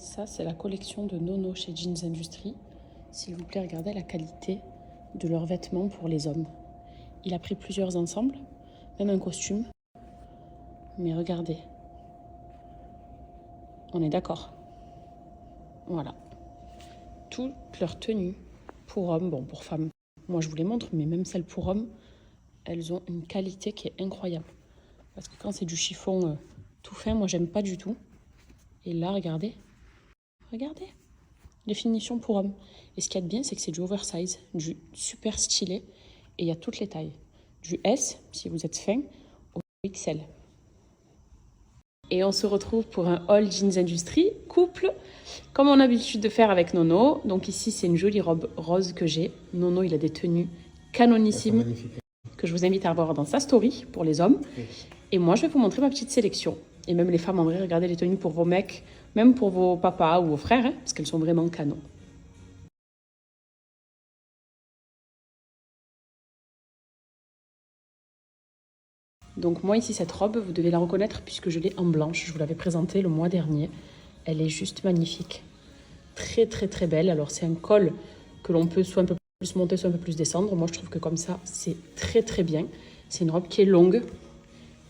Ça, c'est la collection de Nono chez Jeans Industry. S'il vous plaît, regardez la qualité de leurs vêtements pour les hommes. Il a pris plusieurs ensembles, même un costume. Mais regardez. On est d'accord. Voilà. Toutes leurs tenues pour hommes, bon, pour femmes. Moi, je vous les montre, mais même celles pour hommes, elles ont une qualité qui est incroyable. Parce que quand c'est du chiffon tout fin, moi, j'aime pas du tout. Et là, regardez. Regardez. Les finitions pour hommes. Et ce qu'il y a de bien, c'est que c'est du oversize, du super stylé. Et il y a toutes les tailles. Du S, si vous êtes fin, au XL. Et on se retrouve pour un haul Jeans Industry couple, comme on a l'habitude de faire avec Nono. Donc ici, c'est une jolie robe rose que j'ai. Nono, il a des tenues canonissimes que je vous invite à voir dans sa story pour les hommes. Oui. Et moi, je vais vous montrer ma petite sélection. Et même les femmes, en vrai, regardez les tenues pour vos mecs, même pour vos papas ou vos frères, hein, parce qu'elles sont vraiment canon. Donc moi ici, cette robe, vous devez la reconnaître puisque je l'ai en blanche. Je vous l'avais présentée le mois dernier. Elle est juste magnifique. Très très très belle. Alors c'est un col que l'on peut soit un peu plus monter, soit un peu plus descendre. Moi je trouve que comme ça, c'est très très bien. C'est une robe qui est longue,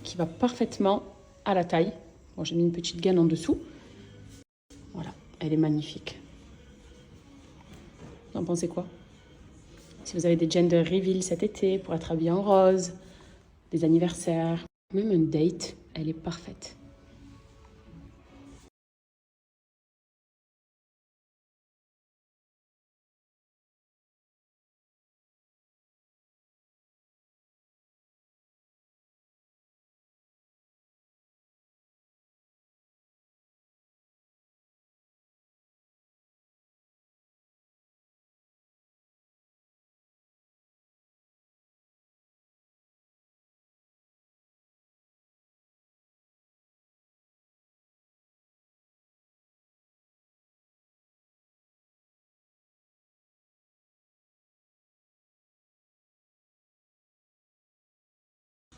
qui va parfaitement à la taille. Bon, j'ai mis une petite gaine en dessous. Voilà, elle est magnifique. Vous en pensez quoi? Si vous avez des gender reveal cet été pour être habillé en rose, des anniversaires, même un date, elle est parfaite.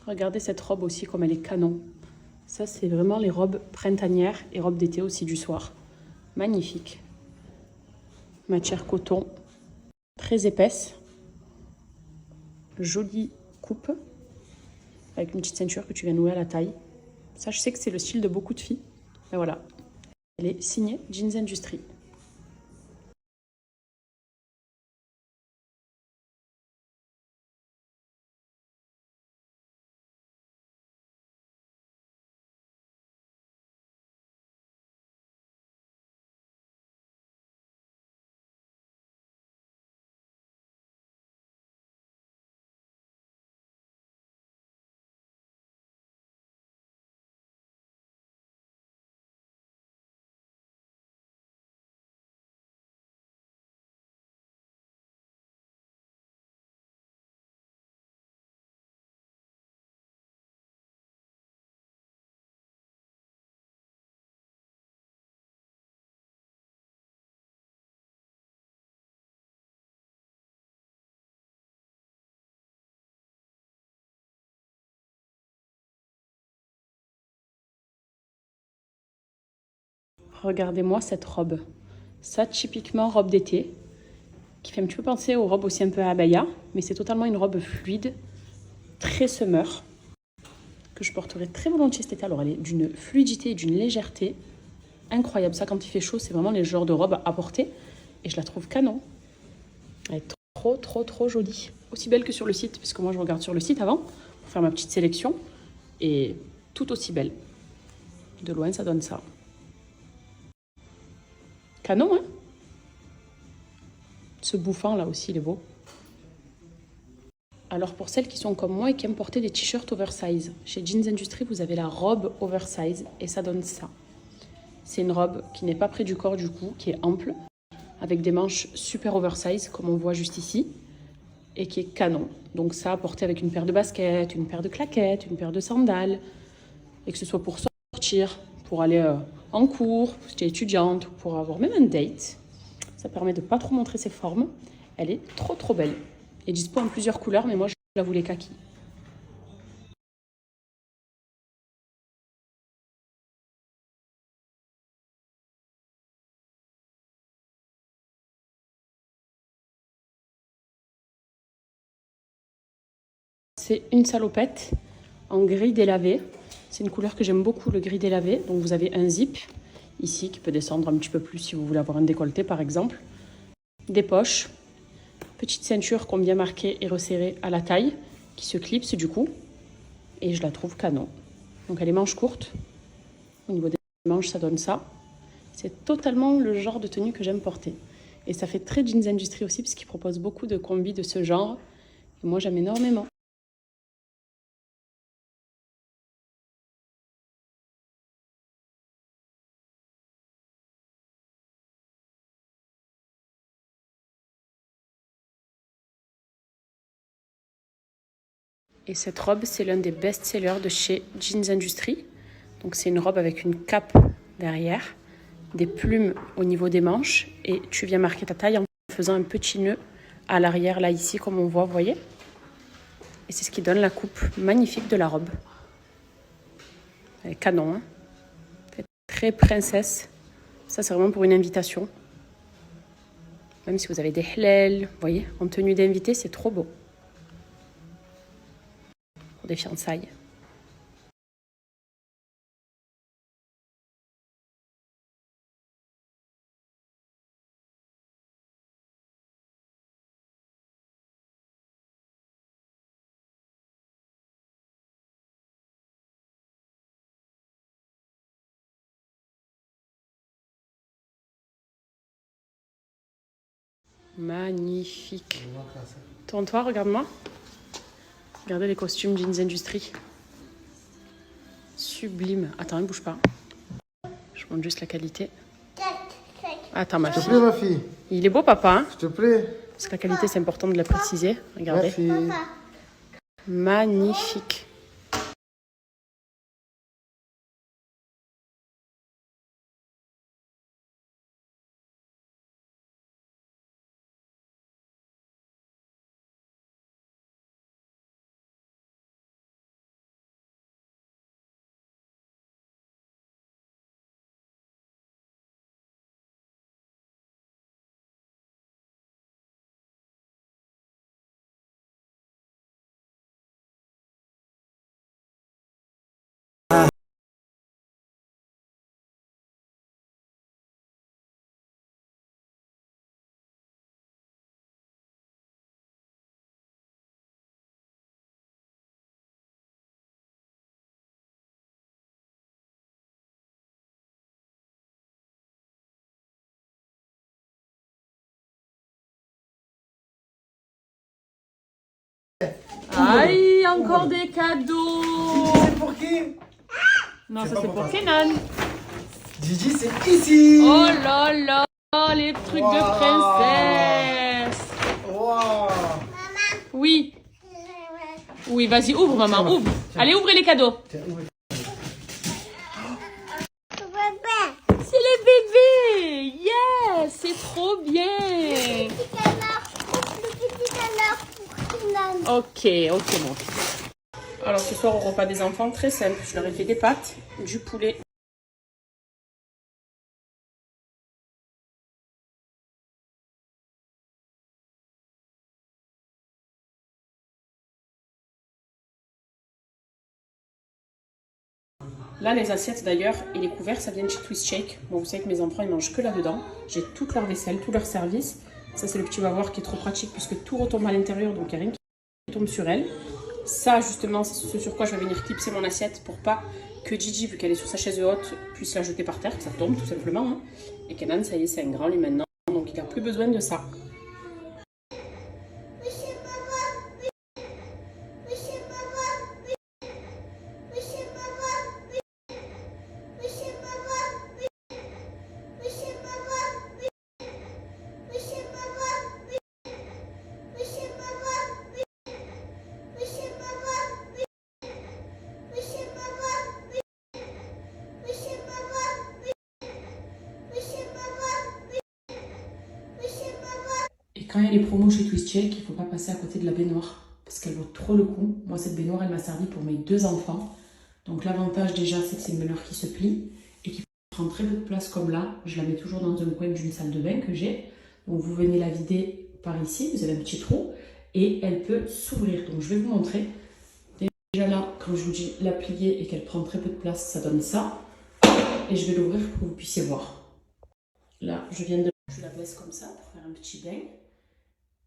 Regardez cette robe aussi comme elle est canon. Ça, c'est vraiment les robes printanières et robes d'été aussi du soir. Magnifique. Matière coton, très épaisse. Jolie coupe, avec une petite ceinture que tu viens nouer à la taille. Ça, je sais que c'est le style de beaucoup de filles. Mais voilà, elle est signée Jeans Industry. Regardez-moi cette robe. Ça, typiquement robe d'été, qui fait un petit peu penser aux robes aussi un peu à abaya, mais c'est totalement une robe fluide, très summer, que je porterai très volontiers cet été. Alors, elle est d'une fluidité et d'une légèreté incroyable. Ça, quand il fait chaud, c'est vraiment les genres de robes à porter. Et je la trouve canon. Elle est trop, trop, trop jolie. Aussi belle que sur le site, puisque moi, je regarde sur le site avant pour faire ma petite sélection. Et tout aussi belle. De loin, ça donne ça. Canon, hein? Ce bouffant, là aussi, il est beau. Alors, pour celles qui sont comme moi et qui aiment porter des t-shirts oversize, chez Jeans Industry, vous avez la robe oversize et ça donne ça. C'est une robe qui n'est pas près du corps du cou, qui est ample, avec des manches super oversize, comme on voit juste ici, et qui est canon. Donc ça, porter avec une paire de baskets, une paire de claquettes, une paire de sandales, et que ce soit pour sortir, pour aller en cours, si tu es étudiante, ou pour avoir même un date. Ça permet de ne pas trop montrer ses formes. Elle est trop trop belle. Et dispo en plusieurs couleurs, mais moi je la voulais kaki. C'est une salopette en gris délavé. C'est une couleur que j'aime beaucoup, le gris délavé. Donc vous avez un zip ici qui peut descendre un petit peu plus si vous voulez avoir un décolleté par exemple. Des poches, petite ceinture qu'on vient marquer et resserrer à la taille qui se clipse du coup. Et je la trouve canon. Donc elle est manches courtes. Au niveau des manches, ça donne ça. C'est totalement le genre de tenue que j'aime porter. Et ça fait très Jeans Industrie aussi parce qu'ils proposent beaucoup de combis de ce genre. Et moi j'aime énormément. Et cette robe, c'est l'un des best-sellers de chez Jeans Industrie. Donc c'est une robe avec une cape derrière, des plumes au niveau des manches et tu viens marquer ta taille en faisant un petit nœud à l'arrière là ici comme on voit, vous voyez. Et c'est ce qui donne la coupe magnifique de la robe. Elle est canon, hein. Très princesse. Ça c'est vraiment pour une invitation. Même si vous avez des hlels, vous voyez, en tenue d'invité, c'est trop beau. Pour des fiançailles. Magnifique. Tourne-toi, regarde-moi. Regardez les costumes Jeans Industrie. Sublime. Attends, ne bouge pas. Je montre juste la qualité. Attends, ma fille. S'il te plaît, ma fille. Il est beau, papa. Hein, s'il te plaît. parce que la qualité, c'est important de la préciser. Regardez. Ma fille. Magnifique. Aïe, encore des cadeaux. C'est pour qui? Non, C'est ça pas c'est pour pour toi. Kenan. Gigi, c'est ici. Oh là là, les trucs de princesse. Wow. Oui. Oui, vas-y, ouvre, maman, Tiens, ouvre. tiens. Allez, ouvrez les cadeaux. Tiens, ouvre. C'est les bébés. Yes, c'est trop bien. Ok, ok, mon fils. Alors, ce soir, au repas des enfants, très simple. Je leur ai fait des pâtes, du poulet. Là, les assiettes d'ailleurs et les couverts, ça vient de chez Twist Shake. Bon, vous savez que mes enfants, ils mangent que là-dedans. J'ai toute leur vaisselle, tout leur service. Ça, c'est le petit bavoir qui est trop pratique puisque tout retombe à l'intérieur, donc il n'y a rien qui tombe sur elle. Ça, justement, c'est ce sur quoi je vais venir clipser mon assiette pour pas que Gigi, vu qu'elle est sur sa chaise haute, puisse la jeter par terre, que ça tombe tout simplement. Hein. Et Kenan, ça y est, c'est un grand lui maintenant, donc il n'a plus besoin de ça. Et quand il y a les promos chez Twist Shake, il ne faut pas passer à côté de la baignoire parce qu'elle vaut trop le coup. Moi, cette baignoire, elle m'a servi pour mes 2 enfants. Donc l'avantage déjà, c'est que c'est une baignoire qui se plie et qui prend très peu de place comme là. Je la mets toujours dans un coin d'une salle de bain que j'ai. Donc vous venez la vider par ici, vous avez un petit trou et elle peut s'ouvrir. Donc je vais vous montrer. déjà là, quand je vous dis la plier et qu'elle prend très peu de place, ça donne ça. Et je vais l'ouvrir pour que vous puissiez voir. Là, je la baisse comme ça pour faire un petit bain.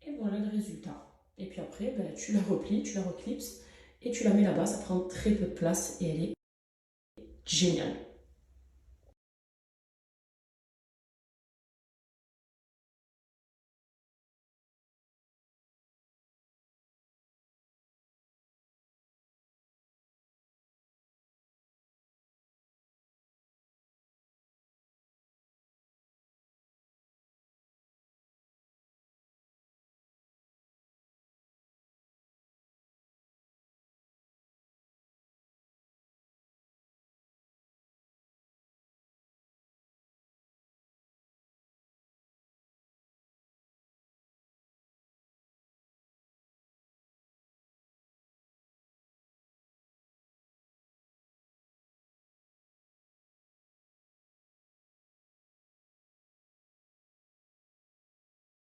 Et voilà le résultat. Et puis après, ben, tu la replies, tu la reclipses et tu la mets là-bas. Ça prend très peu de place et elle est géniale.